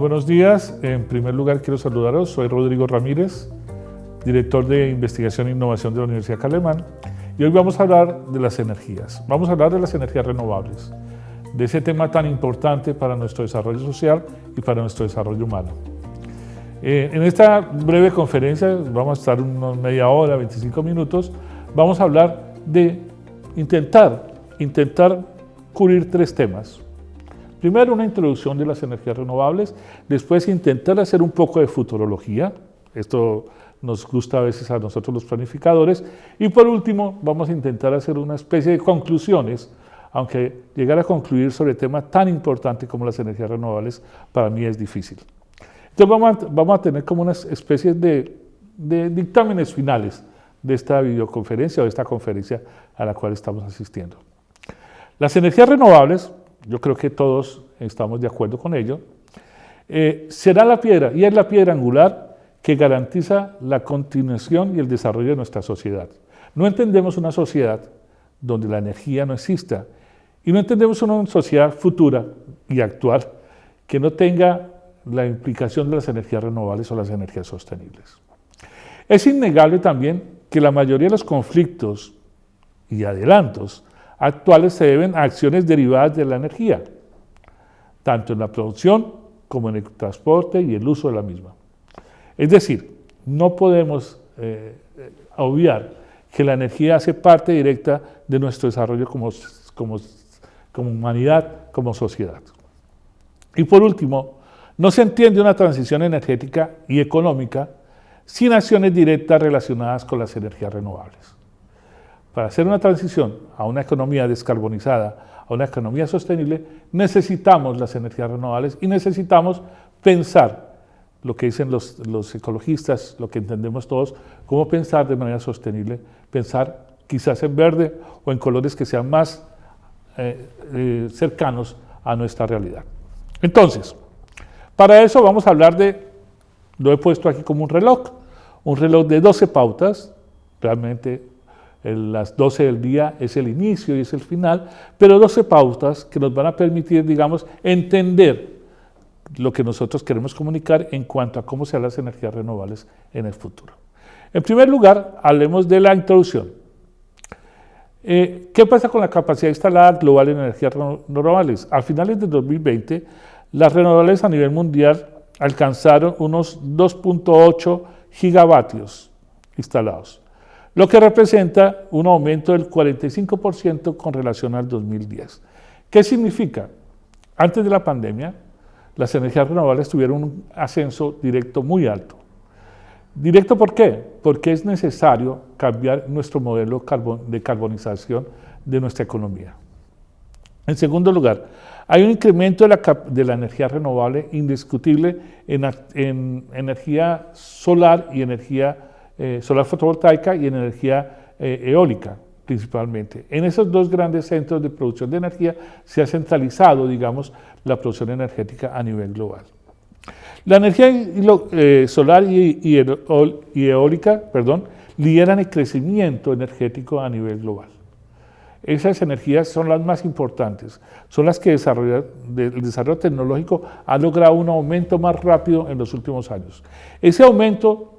buenos días. En primer lugar quiero saludaros. Soy Rodrigo Ramírez, director de Investigación e Innovación de la Universidad Calemán. Y hoy vamos a hablar de las energías. Vamos a hablar de las energías renovables, de ese tema tan importante para nuestro desarrollo social y para nuestro desarrollo humano. En esta breve conferencia, vamos a estar unos media hora, 25 minutos, vamos a hablar de intentar cubrir tres temas. Primero, una introducción de las energías renovables, después intentar hacer un poco de futurología, esto nos gusta a veces a nosotros los planificadores, y por último vamos a intentar hacer una especie de conclusiones, aunque llegar a concluir sobre temas tan importantes como las energías renovables para mí es difícil. Entonces vamos a tener como unas especies de dictámenes finales de esta videoconferencia o de esta conferencia a la cual estamos asistiendo. Las energías renovables, yo creo que todos estamos de acuerdo con ello, será la piedra, y es la piedra angular que garantiza la continuación y el desarrollo de nuestra sociedad. No entendemos una sociedad donde la energía no exista, y no entendemos una sociedad futura y actual que no tenga la implicación de las energías renovables o las energías sostenibles. Es innegable también que la mayoría de los conflictos y adelantos actuales se deben a acciones derivadas de la energía, tanto en la producción como en el transporte y el uso de la misma. Es decir, no podemos obviar que la energía hace parte directa de nuestro desarrollo como humanidad, como sociedad. Y por último, no se entiende una transición energética y económica sin acciones directas relacionadas con las energías renovables. Para hacer una transición a una economía descarbonizada, a una economía sostenible, necesitamos las energías renovables y necesitamos pensar lo que dicen los ecologistas, lo que entendemos todos, cómo pensar de manera sostenible, pensar quizás en verde o en colores que sean más cercanos a nuestra realidad. Entonces, para eso vamos a hablar lo he puesto aquí como un reloj de 12 pautas, realmente las 12 del día es el inicio y es el final, pero 12 pautas que nos van a permitir, digamos, entender lo que nosotros queremos comunicar en cuanto a cómo serán las energías renovables en el futuro. En primer lugar, hablemos de la introducción. ¿Qué pasa con la capacidad instalada global en energías renovables? A finales de 2020, las renovables a nivel mundial alcanzaron unos 2.8 gigavatios instalados, lo que representa un aumento del 45% con relación al 2010. ¿Qué significa? Antes de la pandemia, las energías renovables tuvieron un ascenso directo muy alto. ¿Directo por qué? Porque es necesario cambiar nuestro modelo de carbonización de nuestra economía. En segundo lugar, hay un incremento de la energía renovable indiscutible en energía solar y energía solar fotovoltaica y en energía eólica principalmente. En esos dos grandes centros de producción de energía se ha centralizado, digamos, la producción energética a nivel global. La energía solar y eólica, lideran el crecimiento energético a nivel global. Esas energías son las más importantes, son las que el desarrollo tecnológico ha logrado un aumento más rápido en los últimos años. Ese aumento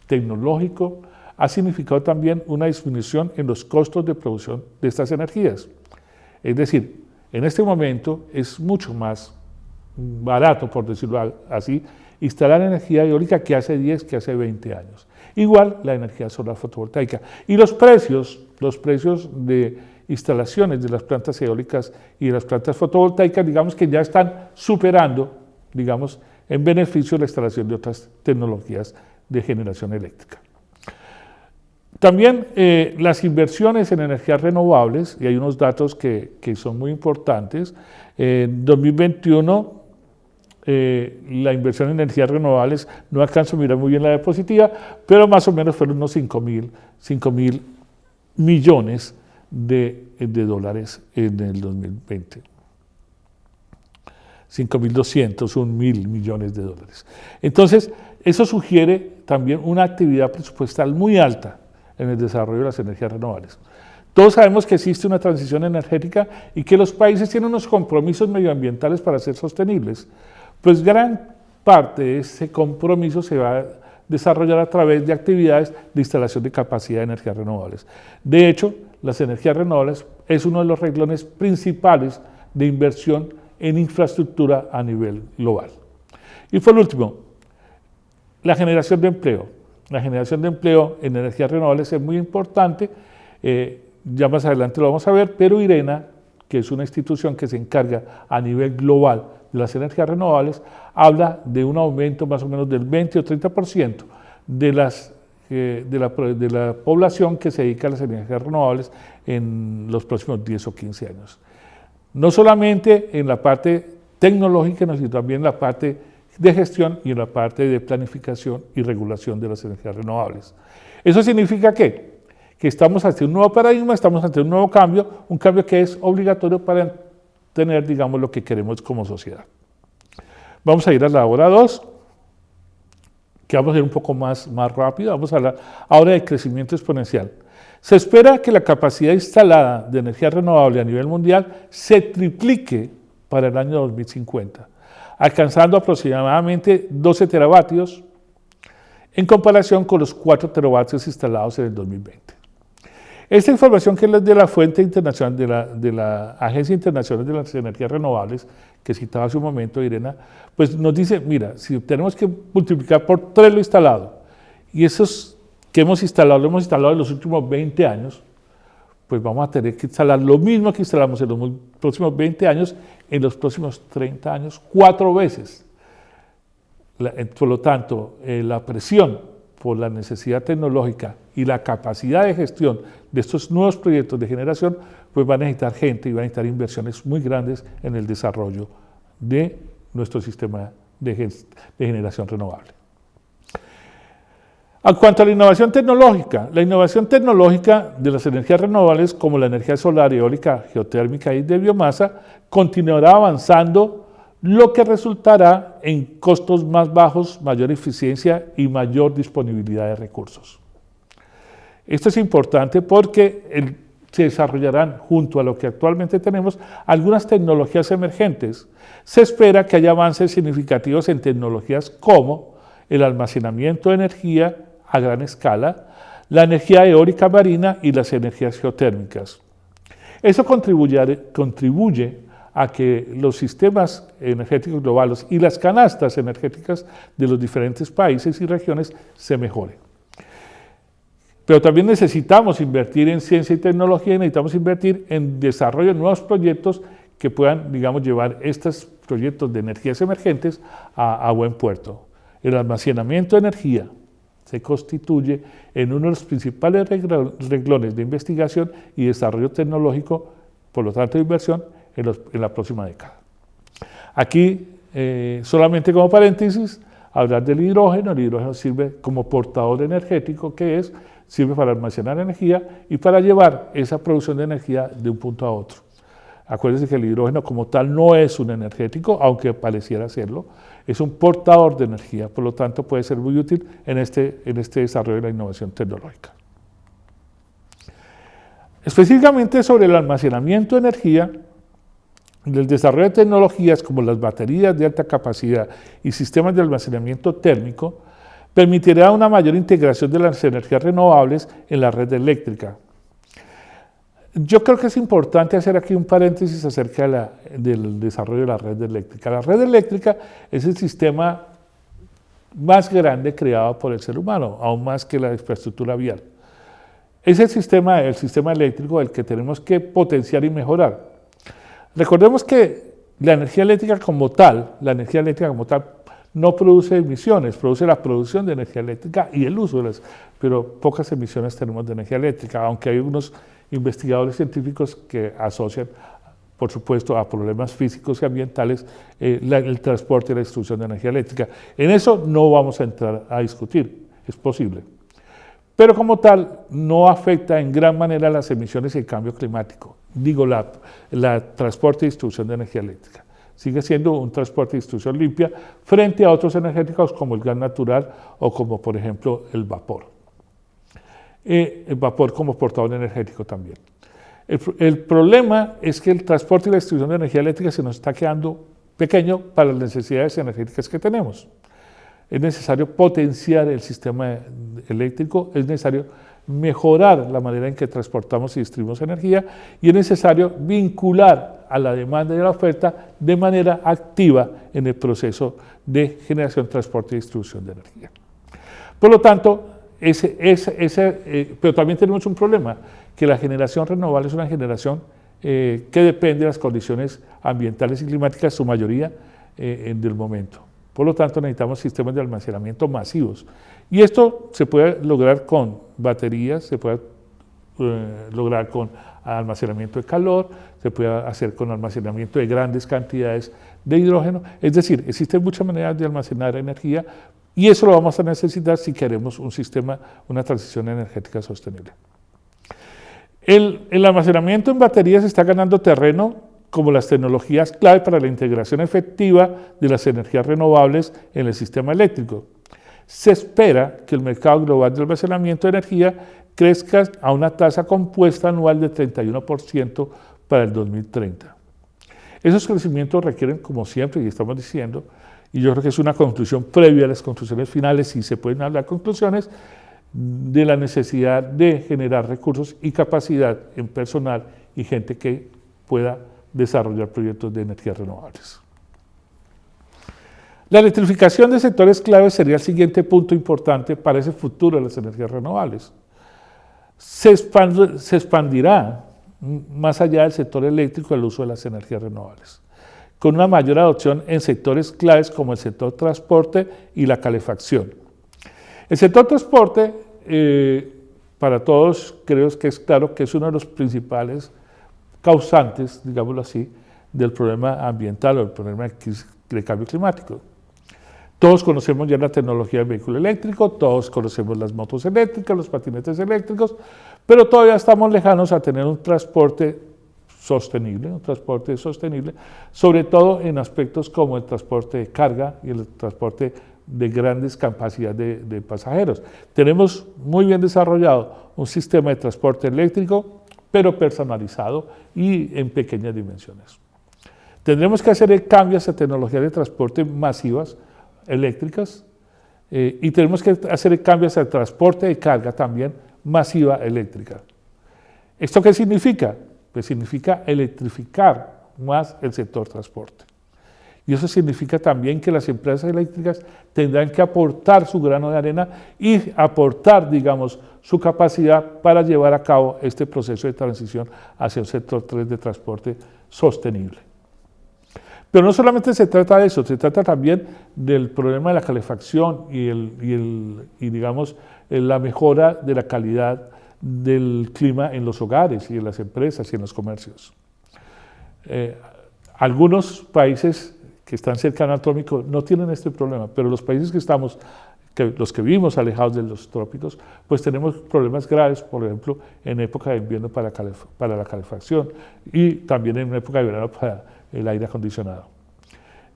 tecnológico ha significado también una disminución en los costos de producción de estas energías. Es decir, en este momento es mucho más barato, por decirlo así, instalar energía eólica que hace 10, que hace 20 años. Igual la energía solar fotovoltaica. Y los precios de instalaciones de las plantas eólicas y de las plantas fotovoltaicas, digamos que ya están superando, digamos, en beneficio de la instalación de otras tecnologías de generación eléctrica. También las inversiones en energías renovables, y hay unos datos que son muy importantes. En 2021, la inversión en energías renovables, no alcanzo a mirar muy bien la diapositiva, pero más o menos fueron unos 5 mil millones de dólares en el 2020. 5.200, 1.000 millones de dólares. Entonces, eso sugiere también una actividad presupuestal muy alta en el desarrollo de las energías renovables. Todos sabemos que existe una transición energética y que los países tienen unos compromisos medioambientales para ser sostenibles. Pues gran parte de ese compromiso se va a desarrollar a través de actividades de instalación de capacidad de energías renovables. De hecho, las energías renovables es uno de los renglones principales de inversión en infraestructura a nivel global. Y por último, la generación de empleo. La generación de empleo en energías renovables es muy importante, ya más adelante lo vamos a ver, pero IRENA, que es una institución que se encarga a nivel global de las energías renovables, habla de un aumento más o menos del 20 o 30% de la población que se dedica a las energías renovables en los próximos 10 o 15 años. No solamente en la parte tecnológica, sino también en la parte de gestión y en la parte de planificación y regulación de las energías renovables. ¿Eso significa qué? Que estamos ante un nuevo paradigma, estamos ante un nuevo cambio, un cambio que es obligatorio para tener, digamos, lo que queremos como sociedad. Vamos a ir a la hora 2, que vamos a ir un poco más rápido, vamos a hablar ahora de crecimiento exponencial. Se espera que la capacidad instalada de energía renovable a nivel mundial se triplique para el año 2050, alcanzando aproximadamente 12 teravatios en comparación con los 4 teravatios instalados en el 2020. Esta información que es de la fuente internacional, de la Agencia Internacional de las Energías Renovables, que citaba hace un momento Irena, pues nos dice, mira, si tenemos que multiplicar por 3 lo instalado, y esos que hemos instalado, lo hemos instalado en los últimos 20 años, pues vamos a tener que instalar lo mismo que instalamos en los próximos 20 años, en los próximos 30 años, 4 veces. Por lo tanto, la presión por la necesidad tecnológica y la capacidad de gestión de estos nuevos proyectos de generación, pues va a necesitar gente y va a necesitar inversiones muy grandes en el desarrollo de nuestro sistema de generación renovable. En cuanto a la innovación tecnológica de las energías renovables, como la energía solar, eólica, geotérmica y de biomasa, continuará avanzando, lo que resultará en costos más bajos, mayor eficiencia y mayor disponibilidad de recursos. Esto es importante porque se desarrollarán, junto a lo que actualmente tenemos, algunas tecnologías emergentes. Se espera que haya avances significativos en tecnologías como el almacenamiento de energía a gran escala, la energía eólica marina y las energías geotérmicas. Eso contribuye a que los sistemas energéticos globales y las canastas energéticas de los diferentes países y regiones se mejoren. Pero también necesitamos invertir en ciencia y tecnología y necesitamos invertir en desarrollo de nuevos proyectos que puedan, digamos, llevar estos proyectos de energías emergentes a buen puerto. El almacenamiento de energía se constituye en uno de los principales renglones de investigación y desarrollo tecnológico, por lo tanto de inversión, en la próxima década. Aquí, solamente como paréntesis, hablar del hidrógeno. El hidrógeno sirve como portador energético, sirve para almacenar energía y para llevar esa producción de energía de un punto a otro. Acuérdense que el hidrógeno como tal no es un energético, aunque pareciera serlo, es un portador de energía, por lo tanto puede ser muy útil en este desarrollo de la innovación tecnológica. Específicamente sobre el almacenamiento de energía, el desarrollo de tecnologías como las baterías de alta capacidad y sistemas de almacenamiento térmico permitirá una mayor integración de las energías renovables en la red eléctrica. Yo creo que es importante hacer aquí un paréntesis acerca del desarrollo de la red eléctrica. La red eléctrica es el sistema más grande creado por el ser humano, aún más que la infraestructura vial. Es el sistema eléctrico el que tenemos que potenciar y mejorar. Recordemos que la energía eléctrica como tal no produce emisiones, produce la producción de energía eléctrica y el uso de pero pocas emisiones tenemos de energía eléctrica, aunque hay unos investigadores científicos que asocian, por supuesto, a problemas físicos y ambientales el transporte y la distribución de energía eléctrica. En eso no vamos a entrar a discutir, es posible. Pero como tal, no afecta en gran manera las emisiones y el cambio climático. Digo, la transporte y distribución de energía eléctrica. Sigue siendo un transporte y distribución limpia frente a otros energéticos como el gas natural o como, por ejemplo, el vapor. El vapor como portador energético también. El problema es que el transporte y la distribución de energía eléctrica se nos está quedando pequeño para las necesidades energéticas que tenemos. Es necesario potenciar el sistema eléctrico, es necesario mejorar la manera en que transportamos y distribuimos energía y es necesario vincular a la demanda y a la oferta de manera activa en el proceso de generación, transporte y distribución de energía. Por lo tanto, pero también tenemos un problema, que la generación renovable es una generación que depende de las condiciones ambientales y climáticas, su mayoría del momento. Por lo tanto, necesitamos sistemas de almacenamiento masivos. Y esto se puede lograr con baterías, se puede lograr con almacenamiento de calor, se puede hacer con almacenamiento de grandes cantidades de hidrógeno. Es decir, existen muchas maneras de almacenar energía y eso lo vamos a necesitar si queremos un sistema, una transición energética sostenible. El almacenamiento en baterías está ganando terreno como las tecnologías clave para la integración efectiva de las energías renovables en el sistema eléctrico. Se espera que el mercado global de almacenamiento de energía crezca a una tasa compuesta anual de 31% para el 2030. Esos crecimientos requieren, como siempre, y estamos diciendo, y yo creo que es una conclusión previa a las conclusiones finales, y se pueden hablar conclusiones, de la necesidad de generar recursos y capacidad en personal y gente que pueda desarrollar proyectos de energías renovables. La electrificación de sectores claves sería el siguiente punto importante para ese futuro de las energías renovables. Se expandirá más allá del sector eléctrico el uso de las energías renovables, con una mayor adopción en sectores claves como el sector transporte y la calefacción. El sector transporte, para todos creo que es claro que es uno de los principales causantes, digámoslo así, del problema ambiental o del problema de cambio climático. Todos conocemos ya la tecnología del vehículo eléctrico, todos conocemos las motos eléctricas, los patinetes eléctricos, pero todavía estamos lejanos a tener un transporte sostenible, sobre todo en aspectos como el transporte de carga y el transporte de grandes capacidades de pasajeros. Tenemos muy bien desarrollado un sistema de transporte eléctrico, pero personalizado y en pequeñas dimensiones. Tendremos que hacer cambios a tecnologías de transporte masivas eléctricas y tenemos que hacer cambios al transporte de carga también masiva eléctrica. ¿Esto qué significa? Pues significa electrificar más el sector transporte. Y eso significa también que las empresas eléctricas tendrán que aportar su grano de arena y aportar, digamos, su capacidad para llevar a cabo este proceso de transición hacia un sector 3 de transporte sostenible. Pero no solamente se trata de eso, se trata también del problema de la calefacción y digamos, la mejora de la calidad del clima en los hogares y en las empresas y en los comercios. Algunos países que están cercanos al trópico no tienen este problema, pero los países los que vivimos alejados de los trópicos, pues tenemos problemas graves, por ejemplo, en época de invierno para la calefacción y también en época de verano para el aire acondicionado.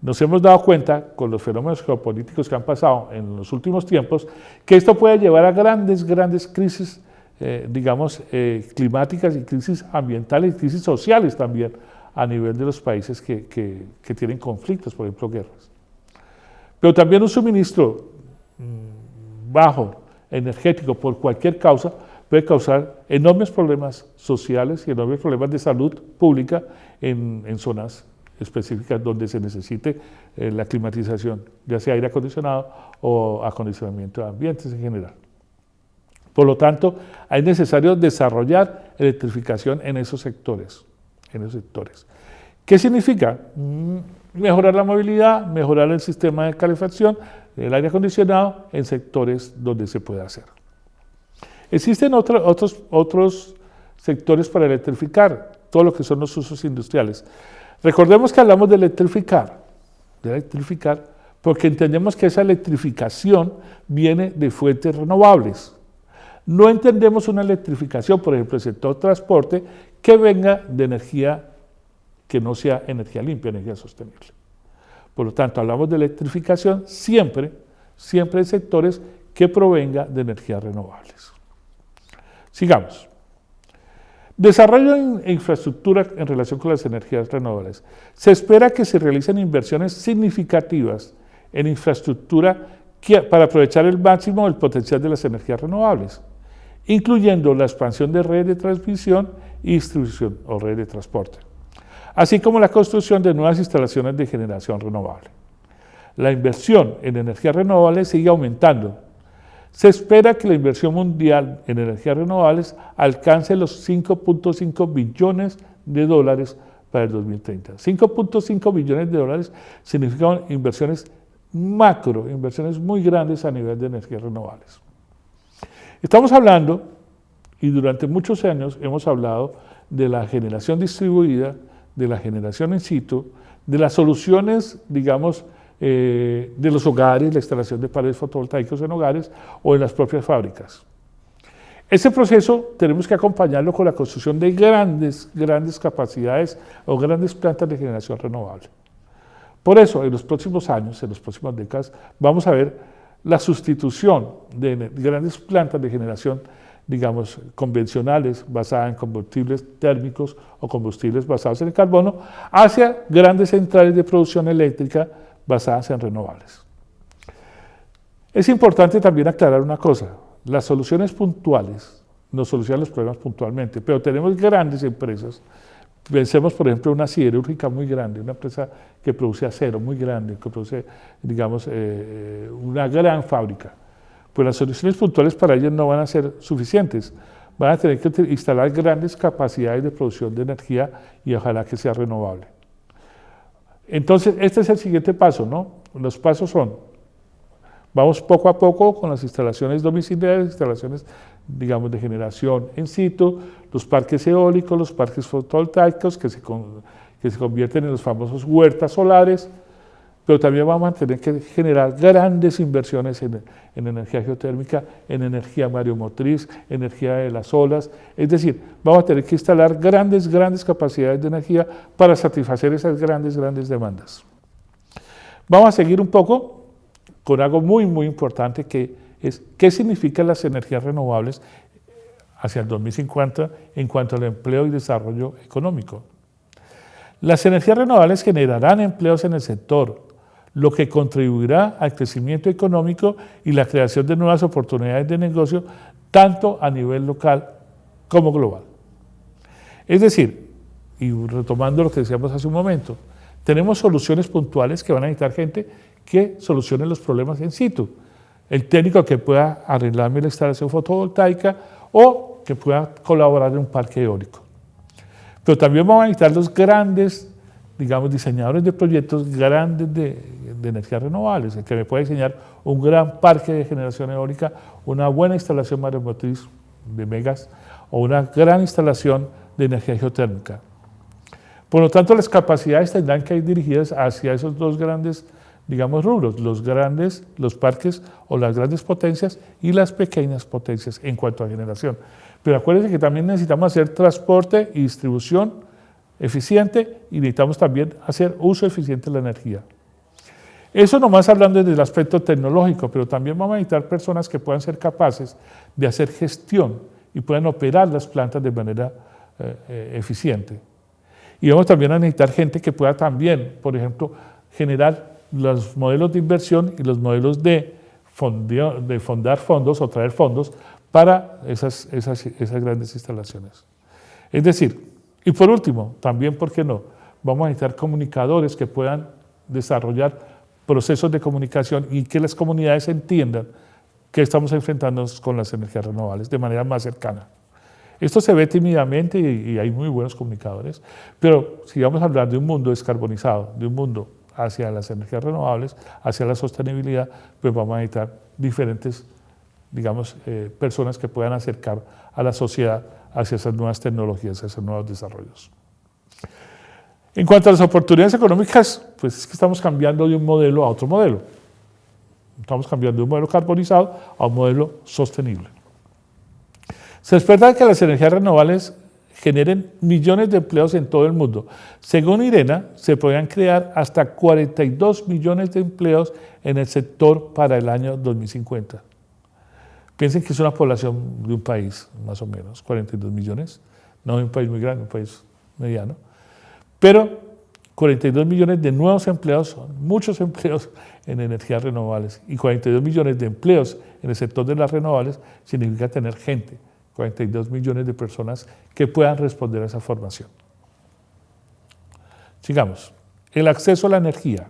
Nos hemos dado cuenta con los fenómenos geopolíticos que han pasado en los últimos tiempos que esto puede llevar a grandes crisis, climáticas y crisis ambientales y crisis sociales también a nivel de los países que tienen conflictos, por ejemplo, guerras. Pero también un suministro bajo energético por cualquier causa puede causar enormes problemas sociales y enormes problemas de salud pública en zonas específicas donde se necesite la climatización, ya sea aire acondicionado o acondicionamiento de ambientes en general. Por lo tanto, es necesario desarrollar electrificación en esos sectores. ¿Qué significa? Mejorar la movilidad, mejorar el sistema de calefacción, el aire acondicionado en sectores donde se puede hacer. Existen otros sectores para electrificar, todo lo que son los usos industriales. Recordemos que hablamos de electrificar, porque entendemos que esa electrificación viene de fuentes renovables. No entendemos una electrificación, por ejemplo, el sector transporte, que venga de energía que no sea energía limpia, energía sostenible. Por lo tanto, hablamos de electrificación siempre en sectores que provenga de energías renovables. Sigamos. Desarrollo e infraestructura en relación con las energías renovables. Se espera que se realicen inversiones significativas en infraestructura para aprovechar el máximo el potencial de las energías renovables, incluyendo la expansión de redes de transmisión y distribución o redes de transporte, así como la construcción de nuevas instalaciones de generación renovable. La inversión en energías renovables sigue aumentando. Se espera que la inversión mundial en energías renovables alcance los 5.5 billones de dólares para el 2030. 5.5 billones de dólares significan inversiones macro, inversiones muy grandes a nivel de energías renovables. Estamos hablando, y durante muchos años hemos hablado de la generación distribuida, de la generación in situ, de las soluciones, digamos, de los hogares, la instalación de paneles fotovoltaicos en hogares o en las propias fábricas. Ese proceso tenemos que acompañarlo con la construcción de grandes capacidades o grandes plantas de generación renovable. Por eso, en los próximos años, en las próximas décadas, vamos a ver la sustitución de grandes plantas de generación, digamos, convencionales, basadas en combustibles térmicos o combustibles basados en el carbono, hacia grandes centrales de producción eléctrica basadas en renovables. Es importante también aclarar una cosa: las soluciones puntuales no solucionan los problemas puntualmente, pero tenemos grandes empresas. Pensemos, por ejemplo, en una siderúrgica muy grande, una empresa que produce acero muy grande, que produce, digamos, una gran fábrica. Pues las soluciones puntuales para ellos no van a ser suficientes. Van a tener que instalar grandes capacidades de producción de energía y ojalá que sea renovable. Entonces, este es el siguiente paso, ¿no? Los pasos son: vamos poco a poco con las instalaciones domiciliares, instalaciones, digamos, de generación in situ, los parques eólicos, los parques fotovoltaicos que se convierten en los famosos huertas solares, pero también vamos a tener que generar grandes inversiones en energía geotérmica, en energía mareomotriz, energía de las olas, es decir, vamos a tener que instalar grandes capacidades de energía para satisfacer esas grandes demandas. Vamos a seguir un poco con algo muy importante, que es qué significan las energías renovables hacia el 2050 en cuanto al empleo y desarrollo económico. Las energías renovables generarán empleos en el sector, lo que contribuirá al crecimiento económico y la creación de nuevas oportunidades de negocio, tanto a nivel local como global. Es decir, y retomando lo que decíamos hace un momento, tenemos soluciones puntuales que van a necesitar gente que solucione los problemas in situ. El técnico que pueda arreglarme la instalación fotovoltaica o que pueda colaborar en un parque eólico. Pero también vamos a necesitar los grandes, digamos, diseñadores de proyectos grandes de energías renovables, el que me pueda diseñar un gran parque de generación eólica, una buena instalación mareomotriz de megas o una gran instalación de energía geotérmica. Por lo tanto, las capacidades tendrán que ir dirigidas hacia esos dos grandes, digamos, rubros: los parques o las grandes potencias y las pequeñas potencias en cuanto a generación. Pero acuérdense que también necesitamos hacer transporte y distribución eficiente y necesitamos también hacer uso eficiente de la energía. Eso nomás hablando desde el aspecto tecnológico, pero también vamos a necesitar personas que puedan ser capaces de hacer gestión y puedan operar las plantas de manera eficiente. Y vamos también a necesitar gente que pueda también, por ejemplo, generar los modelos de inversión y los modelos de fondar fondos o traer fondos para esas grandes instalaciones. Es decir, y por último, también, ¿por qué no? Vamos a necesitar comunicadores que puedan desarrollar procesos de comunicación y que las comunidades entiendan que estamos enfrentándonos con las energías renovables de manera más cercana. Esto se ve tímidamente y hay muy buenos comunicadores, pero si vamos a hablar de un mundo descarbonizado, de un mundo hacia las energías renovables, hacia la sostenibilidad, pues vamos a necesitar diferentes, digamos, personas que puedan acercar a la sociedad hacia esas nuevas tecnologías, hacia esos nuevos desarrollos. En cuanto a las oportunidades económicas, pues es que estamos cambiando de un modelo a otro modelo. Estamos cambiando de un modelo carbonizado a un modelo sostenible. Se espera que las energías renovables generen millones de empleos en todo el mundo. Según IRENA, se podrían crear hasta 42 millones de empleos en el sector para el año 2050. Piensen que es una población de un país, más o menos, 42 millones no es un país muy grande, un país mediano, pero 42 millones de nuevos empleos, son muchos empleos en energías renovables, y 42 millones de empleos en el sector de las renovables significa tener gente, 42 millones de personas que puedan responder a esa formación. Sigamos. El acceso a la energía.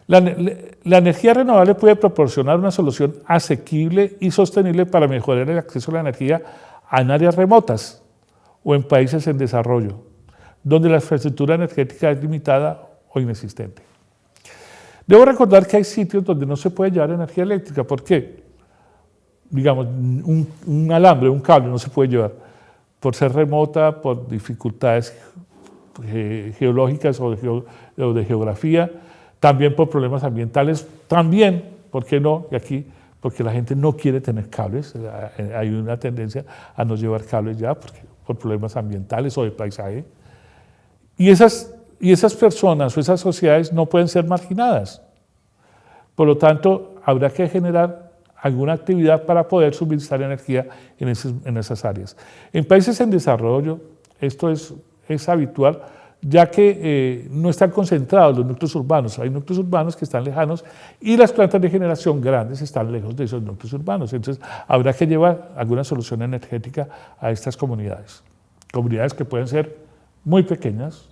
La energía renovable puede proporcionar una solución asequible y sostenible para mejorar el acceso a la energía en áreas remotas o en países en desarrollo, donde la infraestructura energética es limitada o inexistente. Debo recordar que hay sitios donde no se puede llevar energía eléctrica. ¿Por qué? Digamos, un alambre, un cable no se puede llevar por ser remota, por dificultades geológicas o de geografía, también por problemas ambientales, también, ¿por qué no? Y aquí, porque la gente no quiere tener cables, hay una tendencia a no llevar cables ya por problemas ambientales o de paisaje. Y esas personas o esas sociedades no pueden ser marginadas. Por lo tanto, habrá que generar alguna actividad para poder suministrar energía en esas áreas. En países en desarrollo, esto es habitual, ya que no están concentrados los núcleos urbanos. Hay núcleos urbanos que están lejanos y las plantas de generación grandes están lejos de esos núcleos urbanos. Entonces, habrá que llevar alguna solución energética a estas comunidades. Comunidades que pueden ser muy pequeñas,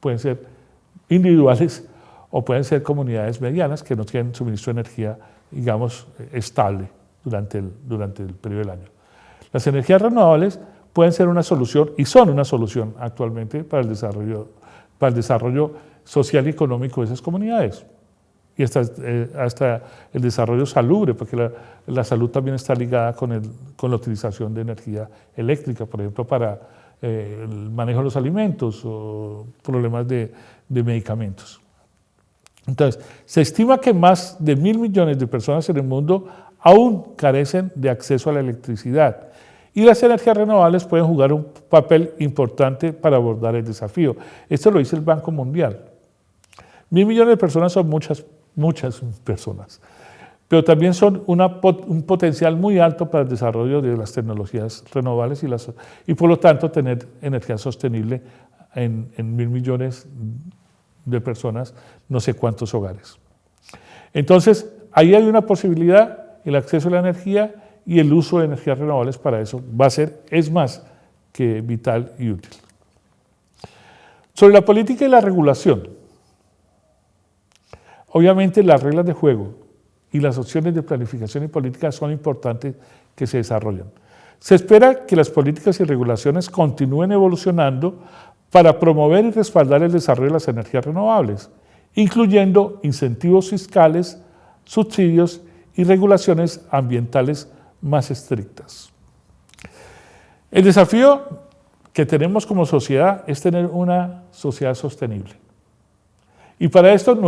pueden ser individuales o pueden ser comunidades medianas que no tienen suministro de energía, digamos, estable durante el periodo del año. Las energías renovables pueden ser una solución y son una solución actualmente para el desarrollo social y económico de esas comunidades y hasta el desarrollo salubre, porque la salud también está ligada con la utilización de energía eléctrica, por ejemplo, para el manejo de los alimentos o problemas de medicamentos. Entonces, se estima que más de 1.000 millones de personas en el mundo aún carecen de acceso a la electricidad y las energías renovables pueden jugar un papel importante para abordar el desafío. Esto lo dice el Banco Mundial. 1.000 millones de personas son muchas personas, pero también son un potencial muy alto para el desarrollo de las tecnologías renovables y por lo tanto tener energía sostenible en 1.000 millones de personas, no sé cuántos hogares. Entonces, ahí hay una posibilidad, el acceso a la energía y el uso de energías renovables para eso es más que vital y útil. Sobre la política y la regulación, obviamente las reglas de juego y las opciones de planificación y política son importantes que se desarrollen. Se espera que las políticas y regulaciones continúen evolucionando para promover y respaldar el desarrollo de las energías renovables, incluyendo incentivos fiscales, subsidios y regulaciones ambientales más estrictas. El desafío que tenemos como sociedad es tener una sociedad sostenible. Y para esto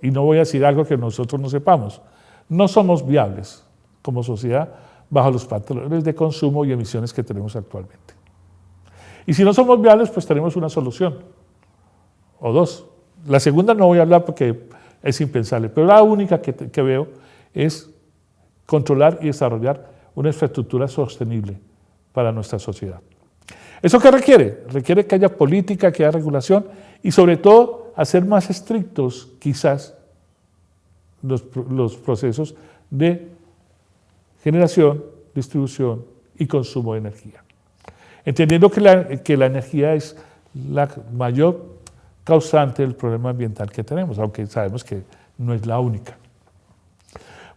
y no voy a decir algo que nosotros no sepamos, no somos viables como sociedad bajo los patrones de consumo y emisiones que tenemos actualmente. Y si no somos viables, pues tenemos una solución, o dos. La segunda no voy a hablar porque es impensable, pero la única que veo es controlar y desarrollar una infraestructura sostenible para nuestra sociedad. ¿Eso qué requiere? Requiere que haya política, que haya regulación y sobre todo hacer más estrictos quizás los procesos de generación, distribución y consumo de energía. Entendiendo que la energía es la mayor causante del problema ambiental que tenemos, aunque sabemos que no es la única.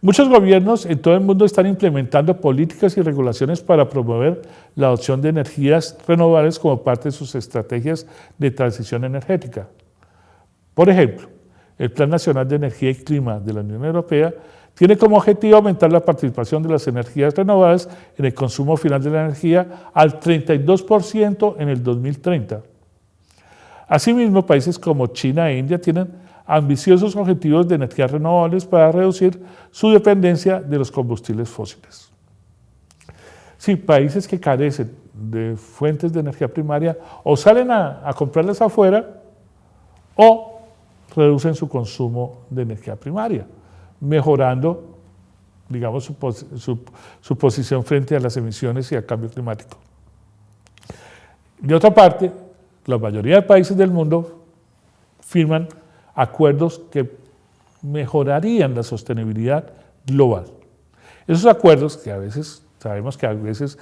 Muchos gobiernos en todo el mundo están implementando políticas y regulaciones para promover la adopción de energías renovables como parte de sus estrategias de transición energética. Por ejemplo, el Plan Nacional de Energía y Clima de la Unión Europea tiene como objetivo aumentar la participación de las energías renovables en el consumo final de la energía al 32% en el 2030. Asimismo, países como China e India tienen ambiciosos objetivos de energías renovables para reducir su dependencia de los combustibles fósiles. Sí, países que carecen de fuentes de energía primaria o salen a comprarlas afuera o reducen su consumo de energía primaria, mejorando, digamos, su posición frente a las emisiones y al cambio climático. De otra parte, la mayoría de países del mundo firman acuerdos que mejorarían la sostenibilidad global. Esos acuerdos que a veces, sabemos que a veces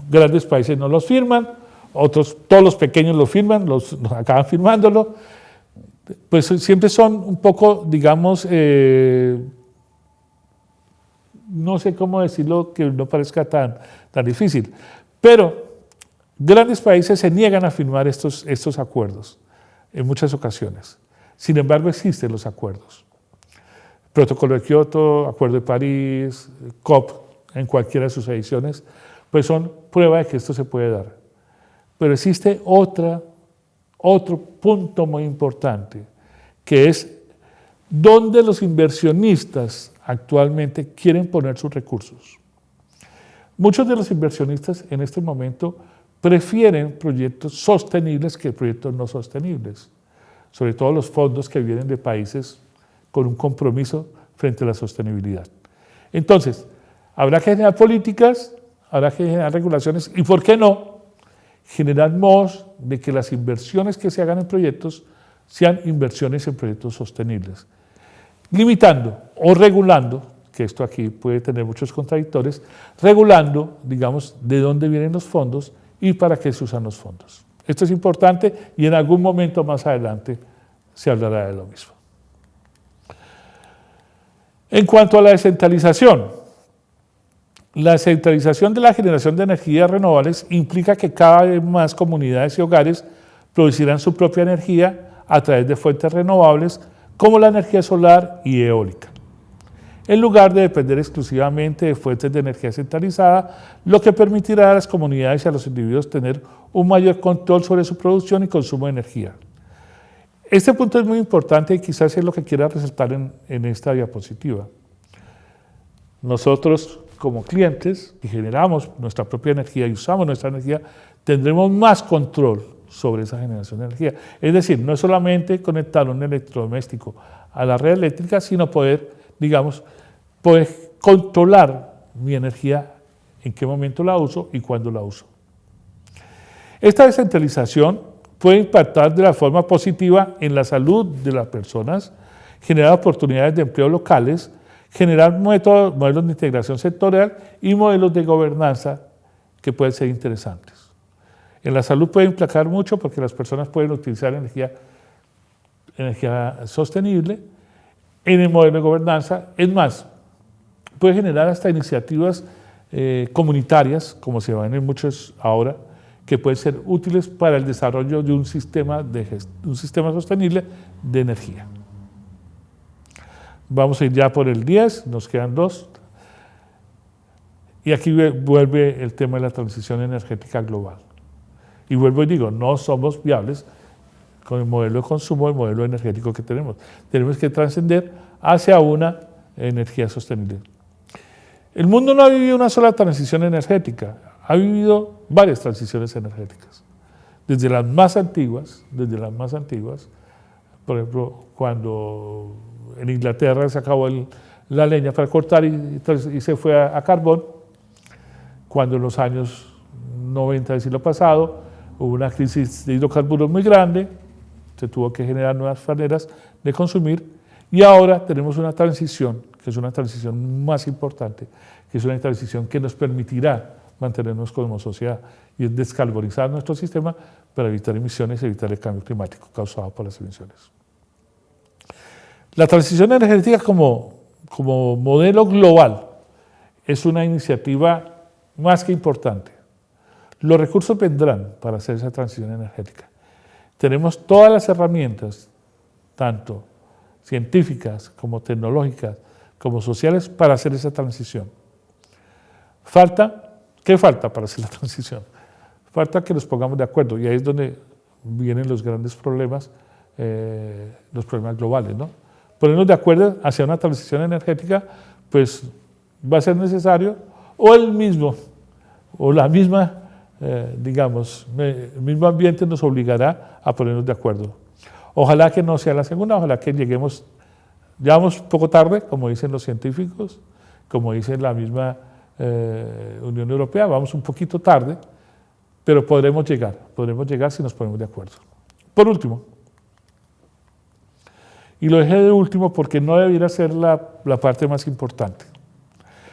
grandes países no los firman, otros, todos los pequeños lo firman, los acaban firmándolo, pues siempre son un poco, digamos, no sé cómo decirlo que no parezca tan difícil, pero grandes países se niegan a firmar estos acuerdos en muchas ocasiones. Sin embargo, existen los acuerdos. Protocolo de Kioto, Acuerdo de París, COP, en cualquiera de sus ediciones, pues son prueba de que esto se puede dar. Pero existe otro punto muy importante, que es dónde los inversionistas actualmente quieren poner sus recursos. Muchos de los inversionistas en este momento prefieren proyectos sostenibles que proyectos no sostenibles, sobre todo los fondos que vienen de países con un compromiso frente a la sostenibilidad. Entonces, habrá que generar políticas, habrá que generar regulaciones y, ¿por qué no?, generar modos de que las inversiones que se hagan en proyectos sean inversiones en proyectos sostenibles, limitando o regulando, que esto aquí puede tener muchos contradictores, regulando, digamos, de dónde vienen los fondos y para qué se usan los fondos. Esto es importante y en algún momento más adelante se hablará de lo mismo. En cuanto a la descentralización de la generación de energías renovables implica que cada vez más comunidades y hogares producirán su propia energía a través de fuentes renovables como la energía solar y eólica, en lugar de depender exclusivamente de fuentes de energía centralizada, lo que permitirá a las comunidades y a los individuos tener un mayor control sobre su producción y consumo de energía. Este punto es muy importante y quizás es lo que quiera resaltar en esta diapositiva. Nosotros, como clientes que generamos nuestra propia energía y usamos nuestra energía, tendremos más control sobre esa generación de energía. Es decir, no es solamente conectar un electrodoméstico a la red eléctrica, sino poder, digamos, poder controlar mi energía, en qué momento la uso y cuándo la uso. Esta descentralización puede impactar de la forma positiva en la salud de las personas, generar oportunidades de empleo locales, generar modelos de integración sectorial y modelos de gobernanza que pueden ser interesantes. En la salud puede implicar mucho porque las personas pueden utilizar energía sostenible. En el modelo de gobernanza, es más, puede generar hasta iniciativas comunitarias, como se ven en muchos ahora, que pueden ser útiles para el desarrollo de un sistema sostenible de energía. Vamos a ir ya por el 10, nos quedan 2. Y aquí vuelve el tema de la transición energética global. Y vuelvo y digo, no somos viables con el modelo de consumo, el modelo energético que tenemos. Tenemos que trascender hacia una energía sostenible. El mundo no ha vivido una sola transición energética, ha vivido varias transiciones energéticas. Desde las más antiguas, por ejemplo, cuando en Inglaterra se acabó la leña para cortar y se fue a carbón, cuando en los años 90 del siglo pasado hubo una crisis de hidrocarburos muy grande, se tuvo que generar nuevas maneras de consumir y ahora tenemos una transición, que es una transición más importante, que es una transición que nos permitirá mantenernos como sociedad y es descarbonizar nuestro sistema para evitar emisiones y evitar el cambio climático causado por las emisiones. La transición energética como modelo global es una iniciativa más que importante. Los recursos vendrán para hacer esa transición energética. Tenemos todas las herramientas, tanto científicas como tecnológicas, como sociales, para hacer esa transición. ¿Qué falta para hacer la transición? Falta que nos pongamos de acuerdo y ahí es donde vienen los grandes problemas, los problemas globales, ¿no? Ponernos de acuerdo hacia una transición energética, pues va a ser necesario el mismo mismo ambiente nos obligará a ponernos de acuerdo. Ojalá que no sea la segunda, ojalá que llegamos poco tarde, como dicen los científicos, como dice la misma Unión Europea, vamos un poquito tarde, pero podremos llegar si nos ponemos de acuerdo. Por último, y lo dejé de último porque no debiera ser la parte más importante,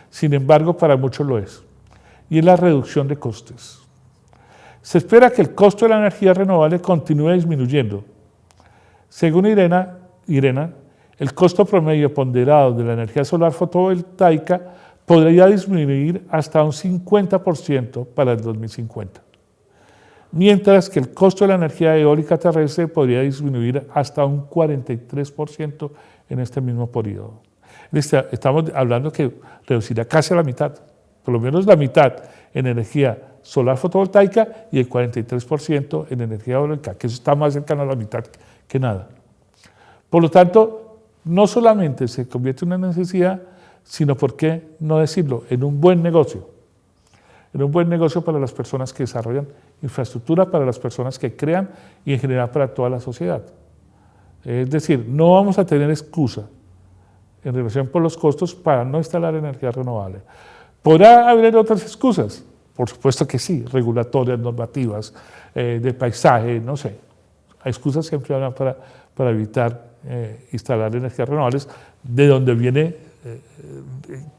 sin embargo para muchos lo es, y es la reducción de costes. Se espera que el costo de la energía renovable continúe disminuyendo. Según IRENA, el costo promedio ponderado de la energía solar fotovoltaica podría disminuir hasta un 50% para el 2050, mientras que el costo de la energía eólica terrestre podría disminuir hasta un 43% en este mismo periodo. Estamos hablando que reducirá casi a la mitad, por lo menos la mitad en energía solar fotovoltaica y el 43% en energía eólica, que eso está más cercano a la mitad que nada. Por lo tanto, no solamente se convierte en una necesidad, sino, ¿por qué no decirlo?, en un buen negocio. En un buen negocio para las personas que desarrollan infraestructura, para las personas que crean y en general para toda la sociedad. Es decir, no vamos a tener excusa en relación por los costos para no instalar energía renovable. ¿Podrá haber otras excusas? Por supuesto que sí, regulatorias, normativas, de paisaje, no sé. Hay excusas siempre habrá para evitar instalar energías renovables, de donde viene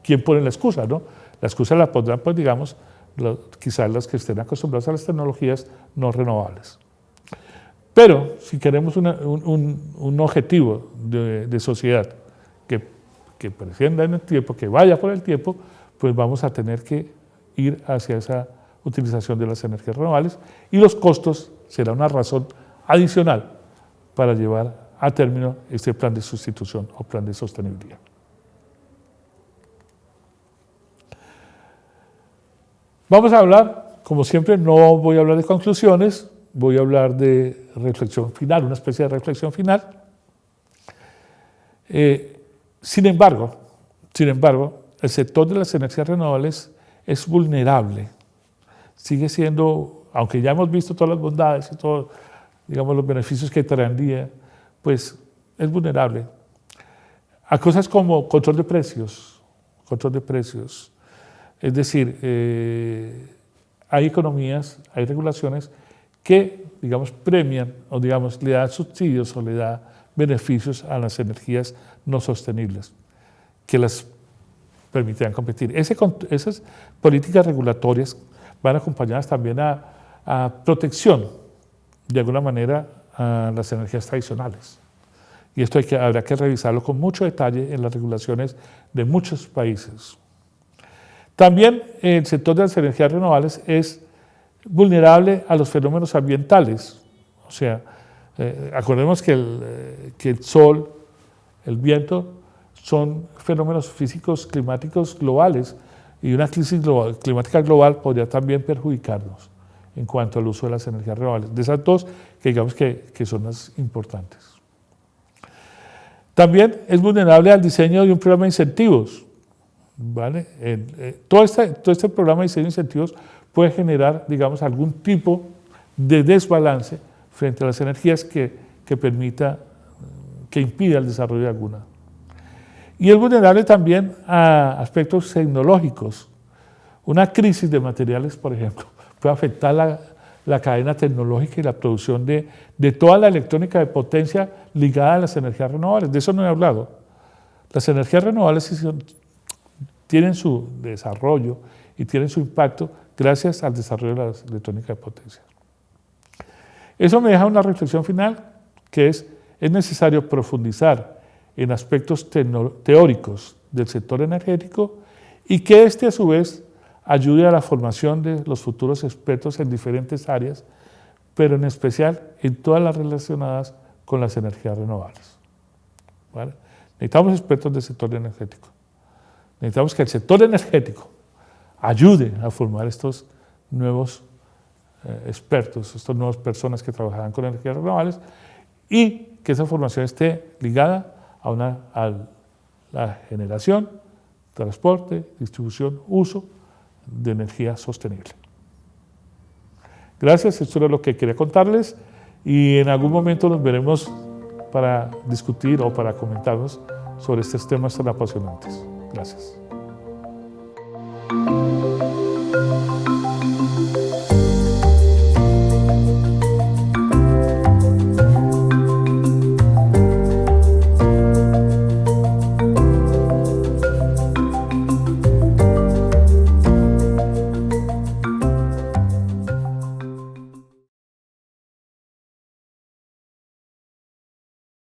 quién pone la excusa, ¿no? La excusa la pondrán, pues digamos, quizás las que estén acostumbrados a las tecnologías no renovables. Pero si queremos un objetivo de sociedad que prescinda en el tiempo, que vaya por el tiempo, pues vamos a tener que ir hacia esa utilización de las energías renovables y los costos será una razón adicional para llevar a término este plan de sustitución o plan de sostenibilidad. Vamos a hablar, como siempre, no voy a hablar de conclusiones, voy a hablar de reflexión final, una especie de reflexión final. Sin embargo, el sector de las energías renovables es vulnerable. Sigue siendo, aunque ya hemos visto todas las bondades y todos, digamos, los beneficios que traería, pues es vulnerable a cosas como control de precios. Es decir, hay economías, hay regulaciones que, digamos, premian o, digamos, le dan subsidios o le dan beneficios a las energías no sostenibles, que las permitirán competir. Esas políticas regulatorias van acompañadas también a protección, de alguna manera, a las energías tradicionales. Y esto habrá que revisarlo con mucho detalle en las regulaciones de muchos países. También el sector de las energías renovables es vulnerable a los fenómenos ambientales. O sea, acordemos que el sol, el viento, son fenómenos físicos climáticos globales y una crisis climática global podría también perjudicarnos en cuanto al uso de las energías renovables. De esas dos, que digamos que son las importantes. También es vulnerable al diseño de un programa de incentivos, ¿vale? Todo este programa de diseño de incentivos puede generar, digamos, algún tipo de desbalance frente a las energías que impida el desarrollo de alguna. Y es vulnerable también a aspectos tecnológicos. Una crisis de materiales, por ejemplo, puede afectar la cadena tecnológica y la producción de toda la electrónica de potencia ligada a las energías renovables. De eso no he hablado. Las energías renovables tienen su desarrollo y tienen su impacto gracias al desarrollo de la electrónica de potencia. Eso me deja una reflexión final, que es necesario profundizar en aspectos teóricos del sector energético y que a su vez ayude a la formación de los futuros expertos en diferentes áreas, pero en especial en todas las relacionadas con las energías renovables. ¿Vale? Necesitamos expertos del sector energético. Necesitamos que el sector energético ayude a formar estos nuevos expertos, estas nuevas personas que trabajarán con energías renovables y que esa formación esté ligada a la generación, transporte, distribución, uso de energía sostenible. Gracias, esto era lo que quería contarles y en algún momento nos veremos para discutir o para comentarnos sobre estos temas tan apasionantes. Gracias.